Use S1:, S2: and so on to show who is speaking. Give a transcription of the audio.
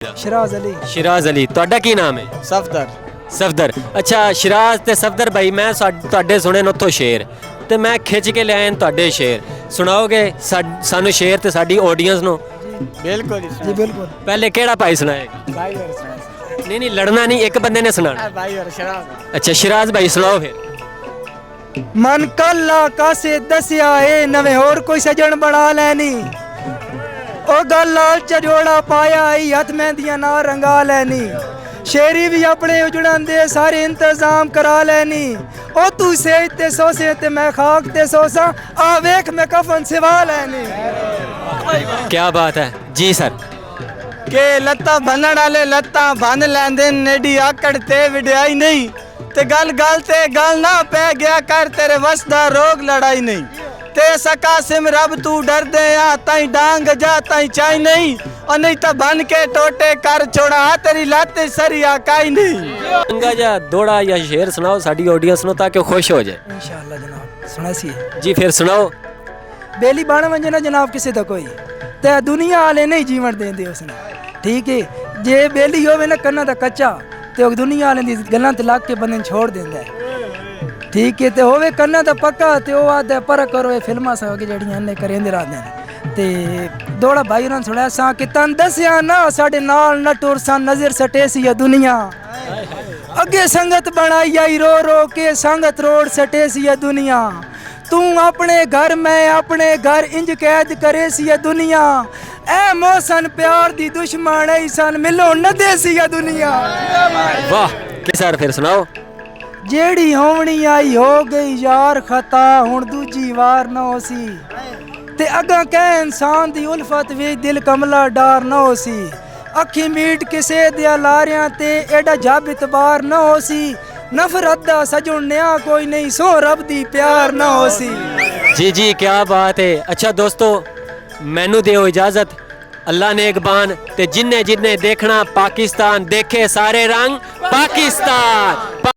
S1: ਸ਼ਰਾਜ਼ Ali.
S2: Shiraz Ali, ਤੁਹਾਡਾ ਕੀ ਨਾਮ ਹੈ?
S1: ਸਫਦਰ।
S2: ਸਫਦਰ। ਅੱਛਾ ਸ਼ਿਰਾਜ਼ ਤੇ ਸਫਦਰ ਭਾਈ, ਮੈਂ ਤੁਹਾਡੇ ਸੁਣੇ ਨੇ ਉੱਥੋਂ ਸ਼ੇਰ ਤੇ ਮੈਂ ਖਿੱਚ ਕੇ ਲਿਆਇਆ ਤੁਹਾਡੇ ਸ਼ੇਰ ਸੁਣਾਓਗੇ ਸਾਨੂੰ ਸ਼ੇਰ ਤੇ ਸਾਡੀ ਆਡੀਅנס ਨੂੰ?
S1: ਬਿਲਕੁਲ ਜੀ ਬਿਲकुल।
S2: ਪਹਿਲੇ ਕਿਹੜਾ ਭਾਈ ਸੁਣਾਏਗਾ?
S1: ਭਾਈ ਵਰ ਸ਼ਰਾਜ਼।
S2: ਨਹੀਂ ਨਹੀਂ ਲੜਨਾ ਨਹੀਂ, ਇੱਕ ਬੰਦੇ ਨੇ ਸੁਣਾਣਾ।
S1: ਭਾਈ ਵਰ ਸ਼ਰਾਜ਼।
S2: ਅੱਛਾ ਸ਼ਿਰਾਜ਼ ਭਾਈ ਸੁਣਾਓ ਫਿਰ।
S1: ਮਨ ਕੱਲਾ ਕਾਸੇ ਦੱਸਿਆ ਏ ਨਵੇਂ ਹੋਰ ਕੋਈ ਸਜਣ ਬਣਾ ਲੈਣੀ। ਉਹ ਗੱਲ ਲਾਲ ਚਜੋੜਾ ਪਾਇਆ ਈ ਹੱਥ ਮਹਿੰਦੀਆਂ ਨਾ ਰੰਗਾ ਲੈਣੀ। ਸ਼ੇਰੀ ਵੀ ਆਪਣੇ ਉਜੜਨ ਦੇ ਸਾਰੇ ਇੰਤਜ਼ਾਮ ਕਰਾ ਲੈਣੀ। ਉਹ ਤੂੰ ਸੇਜ ਤੇ ਸੋਸੇ ਤੇ ਮੈਂ ਖਾਕ ਤੇ ਸੋਸਾਂ ਆ ਵੇਖ ਮੈਂ ਕਫਨ ਸਿਵਾ ਲੈਣੀ।
S2: क्या बात है जी सर।
S1: ਕਿ ਲੱਤਾਂ ਬੰਨਣ ਵਾਲੇ ਲੱਤਾਂ ਬੰਨ ਲੈਂਦੇ ਨੇੜੀ ਆਕੜ ਤੇ ਵਿੜਾਈ ਨਹੀਂ। ਤੇ ਗੱਲ ਗੱਲ ਤੇ ਗੱਲ ਨਾ ਪੈ ਗਿਆ ਕਰ ਤੇਰੇ ਵਸ ਦਾ ਰੋਗ ਲੜਾਈ ਨਹੀਂ। ਤੇ ਸਕਾਸਿਮ ਰੱਬ ਤੂੰ ਡਰਦੇ ਆ ਤਾਈ ਡਾਂਗ ਜਾ ਤਾਈ ਚਾਈ ਨਹੀਂ। और नहीं तो बन के टोटे कर छोड़ा तेरी लात सरिया काई नहीं।
S2: चंगा जा दौड़ा या शेर सुनाओ साडी ऑडियंस नो ताकि खुश हो जाए।
S1: इंशाअल्लाह जनाब सुना सी
S2: जी फिर सुनाओ।
S1: बेली बाण वंजे ना जनाब किसी दा कोई ते दुनिया वाले नहीं जीवन देंदे उसने। ठीक है जे बेली होवे ना कन्ना दा कच्चा ते ओ दुनिया वाले दी गल्लां ते लाग के बंदे छोड़ देंदा है। ठीक है ते होवे कन्ना दा पक्का ते ओ आदे पर करो ये फिल्मां सा के जड़ियां ने करेंदे रहंदे ने। ते दौड़ा भाई उन्होंने सुनया सा कि तन दसिया ना साडे नाल न टुर सा नजर सटे सी ये दुनिया। अगे संगत बनाई आई रो रो के संगत रोड सटे सी ये दुनिया। तू अपने घर मैं अपने घर इंज कैद करे सी ये दुनिया। ए मोसन प्यार दी दुश्मन ऐ सन मिलो न दे सी ये दुनिया।
S2: वाह कि सर फिर सुनाओ।
S1: जेड़ी होवनी आई हो गई यार खता हुण दूजी वार न होसी। ते अगा कै इंसान दी उल्फत वे दिल कमला डार न होसी। अखी मीट किसे दिया लारियां ते एडा जब इतबार न होसी। नफरत दा सजुन नया कोई नहीं सो रब दी प्यार न होसी।
S2: जी जी क्या बात है। अच्छा दोस्तों मैनू दियो इजाजत। अल्लाह ने एक बान ते जिन्ने जिन्ने देखना पाकिस्तान देखे सारे रंग पाकिस्तान।